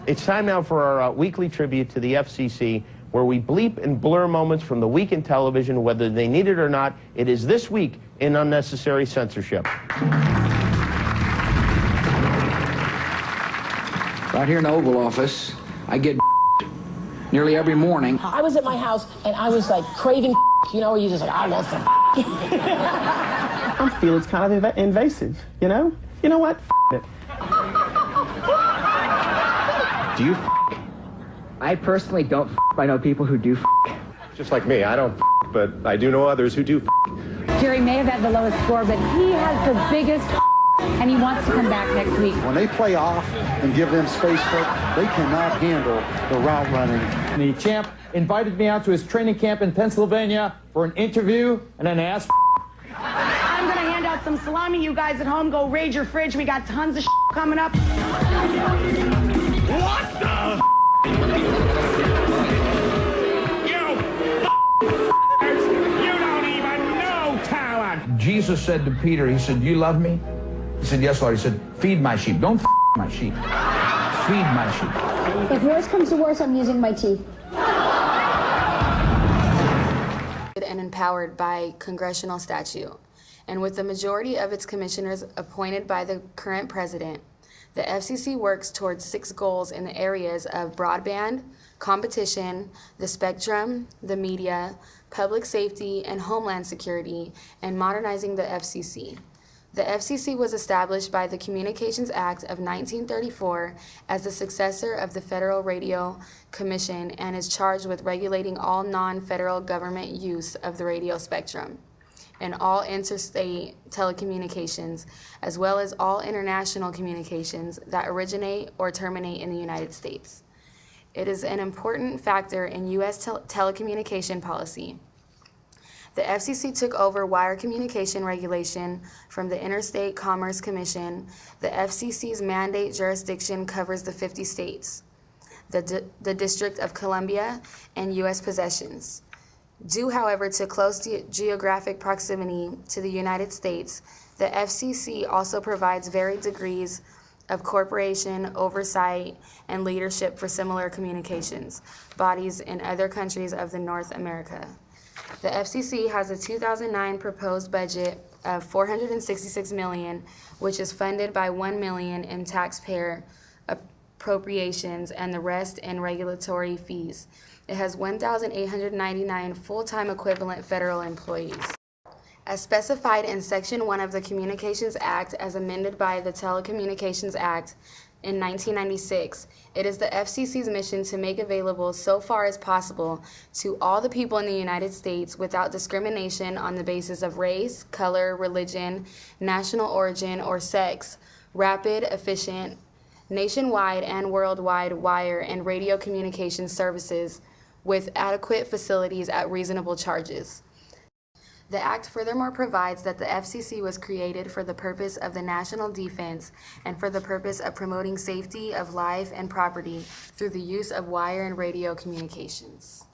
It's time now for our weekly tribute to the FCC, where we bleep and blur moments from the week in television, whether they need it or not. It is This Week in Unnecessary Censorship. Right here in the Oval Office, I get nearly every morning. I was at my house and I was like craving, you know, where you just like, I want some. I feel it's kind of invasive, you know? You know what? It. Do you I personally don't I know people who do Just like me, I don't but I do know others who do Jerry may have had the lowest score, but he has the biggest and he wants to come back next week. When they play off and give them space, they cannot handle the route running. The champ invited me out to his training camp in Pennsylvania for an interview and then asked. I'm going to hand out some salami. You guys at home, go raid your fridge. We got tons of coming up. What the You don't even know talent! Jesus said to Peter, he said, "You love me?" He said, "Yes, Lord." He said, "Feed my sheep. Don't my sheep. Feed my sheep." If worse comes to worse, I'm using my teeth. And empowered by congressional statute, and with the majority of its commissioners appointed by the current president, the FCC works towards 6 goals in the areas of broadband, competition, the spectrum, the media, public safety, and homeland security, and modernizing the FCC. The FCC was established by the Communications Act of 1934 as the successor of the Federal Radio Commission and is charged with regulating all non-federal government use of the radio spectrum and all interstate telecommunications, as well as all international communications that originate or terminate in the United States. It is an important factor in U.S. telecommunication policy. The FCC took over wire communication regulation from the Interstate Commerce Commission. The FCC's mandate jurisdiction covers the 50 states, the District of Columbia, and U.S. possessions. Due, however, to close geographic proximity to the United States, the FCC also provides varied degrees of corporation oversight and leadership for similar communications bodies in other countries of the North America. The FCC has a 2009 proposed budget of $466 million, which is funded by $1 million in taxpayer appropriations and the rest in regulatory fees. It has 1,899 full-time equivalent federal employees. As specified in Section 1 of the Communications Act as amended by the Telecommunications Act in 1996, it is the FCC's mission to make available so far as possible to all the people in the United States without discrimination on the basis of race, color, religion, national origin, or sex, rapid, efficient, nationwide and worldwide wire and radio communication services with adequate facilities at reasonable charges. The Act furthermore provides that the FCC was created for the purpose of the national defense and for the purpose of promoting safety of life and property through the use of wire and radio communications.